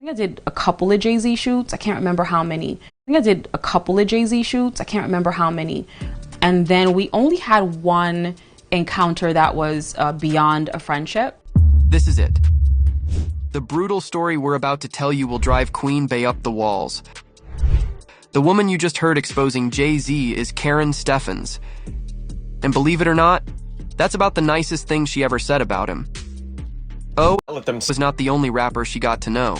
think I did a couple of Jay-Z shoots. I can't remember how many. I think I did a couple of Jay-Z shoots. I can't remember how many. And then we only had one encounter that was beyond a friendship. This is it. The brutal story we're about to tell you will drive Queen Bey up the walls. The woman you just heard exposing Jay-Z is Karen Steffens. And believe it or not, that's about the nicest thing she ever said about him. Oh, was not the only rapper she got to know.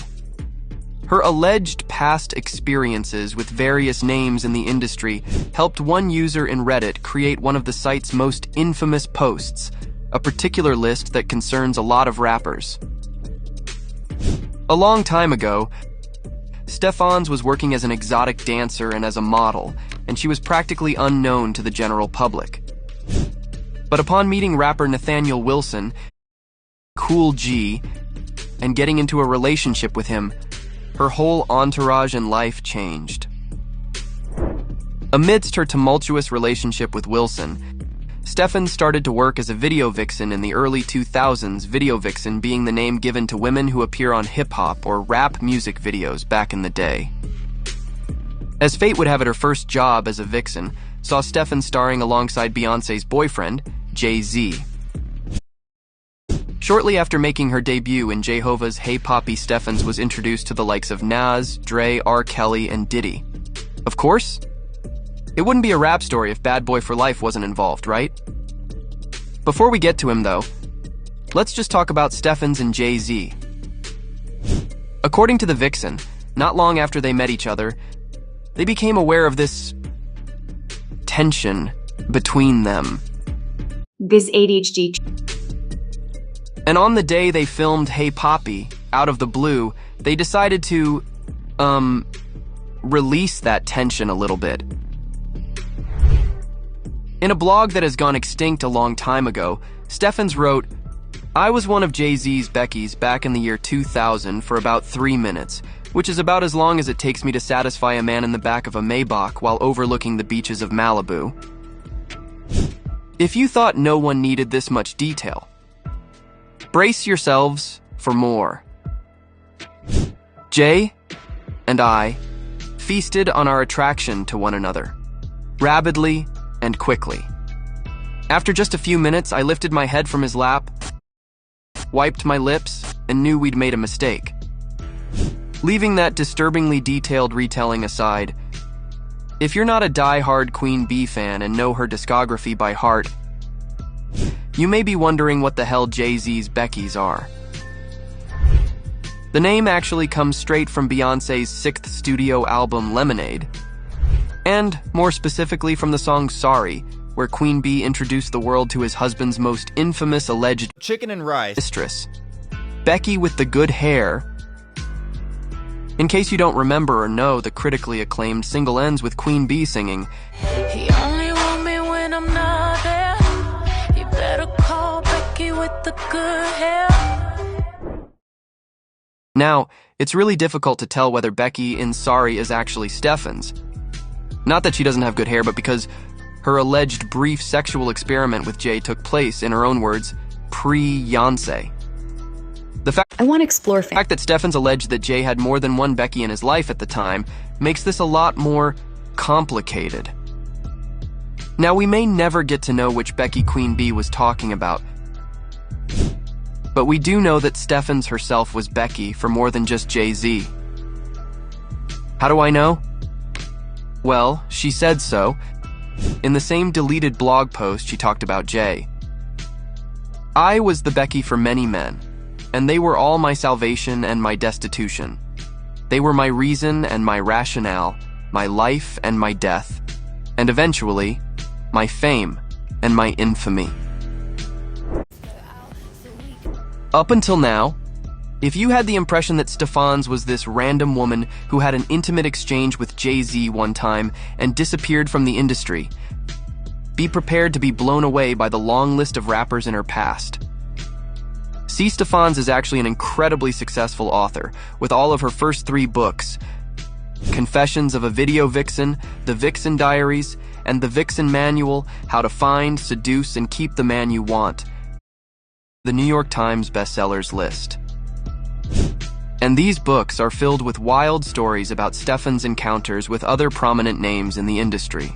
Her alleged past experiences with various names in the industry helped one user in Reddit create one of the site's most infamous posts, a particular list that concerns a lot of rappers. A long time ago, Steffens was working as an exotic dancer and as a model, and she was practically unknown to the general public. But upon meeting rapper Nathaniel Wilson, Cool G, and getting into a relationship with him, her whole entourage and life changed. Amidst her tumultuous relationship with Wilson, Steffens started to work as a video vixen in the early 2000s, video vixen being the name given to women who appear on hip-hop or rap music videos back in the day. As fate would have it, her first job as a vixen saw Steffens starring alongside Beyoncé's boyfriend, Jay-Z. Shortly after making her debut in Jehovah's Hey Papi, Steffens was introduced to the likes of Nas, Dre, R. Kelly, and Diddy. Of course, it wouldn't be a rap story if Bad Boy for Life wasn't involved, right? Before we get to him, though, let's just talk about Steffens and Jay-Z. According to the Vixen, not long after they met each other, they became aware of this tension between them. This ADHD. And on the day they filmed Hey Papi, out of the blue, they decided to, release that tension a little bit. In a blog that has gone extinct a long time ago, Steffens wrote, "I was one of Jay-Z's Beckies back in the year 2000 for about 3 minutes, which is about as long as it takes me to satisfy a man in the back of a Maybach while overlooking the beaches of Malibu." If you thought no one needed this much detail, brace yourselves for more. Jay and I feasted on our attraction to one another, rabidly and quickly. After just a few minutes, I lifted my head from his lap, wiped my lips, and knew we'd made a mistake. Leaving that disturbingly detailed retelling aside, if you're not a die-hard Queen Bee fan and know her discography by heart, you may be wondering what the hell Jay-Z's Beckies are. The name actually comes straight from Beyoncé's 6th studio album, Lemonade, and more specifically from the song Sorry, where Queen Bee introduced the world to his husband's most infamous alleged chicken and rice mistress, Becky with the good hair. In case you don't remember or know, the critically acclaimed single ends with Queen Bee singing, "He only want me when I'm not there. You better call Becky with the good hair." Now, it's really difficult to tell whether Becky in Sorry is actually Steffens. Not that she doesn't have good hair, but because her alleged brief sexual experiment with Jay took place, in her own words, pre-Yonsei. I want to explore The fact that Steffens alleged that Jay had more than one Becky in his life at the time makes this a lot more complicated. Now, we may never get to know which Becky Queen Bee was talking about, but we do know that Steffens herself was Becky for more than just Jay-Z. How do I know? Well, she said so. In the same deleted blog post, she talked about Jay. "I was the Becky for many men, and they were all my salvation and my destitution. They were my reason and my rationale, my life and my death, and eventually, my fame and my infamy." Up until now, if you had the impression that Steffens was this random woman who had an intimate exchange with Jay-Z one time and disappeared from the industry, be prepared to be blown away by the long list of rappers in her past. C. Steffens is actually an incredibly successful author, with all of her first 3 books, Confessions of a Video Vixen, The Vixen Diaries, and The Vixen Manual, How to Find, Seduce, and Keep the Man You Want, the New York Times bestsellers list. And these books are filled with wild stories about Stefan's encounters with other prominent names in the industry.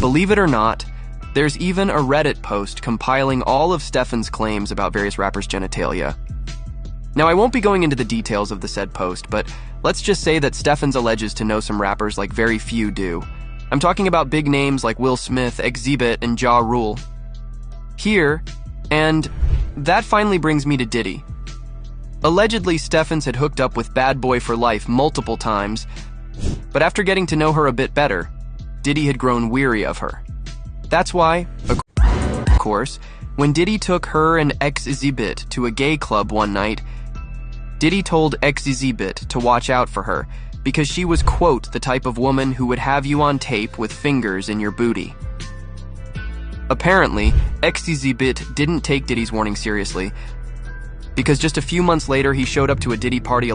Believe it or not, there's even a Reddit post compiling all of Stefan's claims about various rappers' genitalia. Now, I won't be going into the details of the said post, but let's just say that Stefan's alleges to know some rappers like very few do. I'm talking about big names like Will Smith, Exhibit, and Ja Rule. And that finally brings me to Diddy. Allegedly, Stefan's had hooked up with Bad Boy for Life multiple times, but after getting to know her a bit better, Diddy had grown weary of her. That's why, of course, when Diddy took her and Exhibit to a gay club one night, Diddy told Exhibit to watch out for her because she was, quote, the type of woman who would have you on tape with fingers in your booty. Apparently, Exhibit didn't take Diddy's warning seriously because just a few months later he showed up to a Diddy party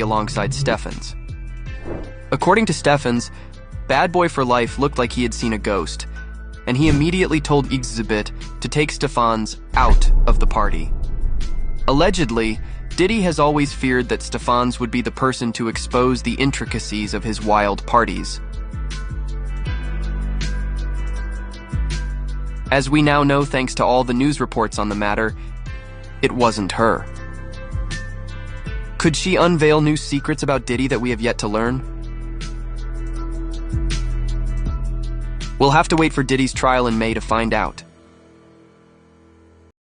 alongside Stefan's. According to Stefan's, Bad Boy for Life looked like he had seen a ghost, and he immediately told Exhibit to take Stefan's out of the party. Allegedly, Diddy has always feared that Stefan's would be the person to expose the intricacies of his wild parties. As we now know thanks to all the news reports on the matter, it wasn't her. Could she unveil new secrets about Diddy that we have yet to learn? We'll have to wait for Diddy's trial in May to find out.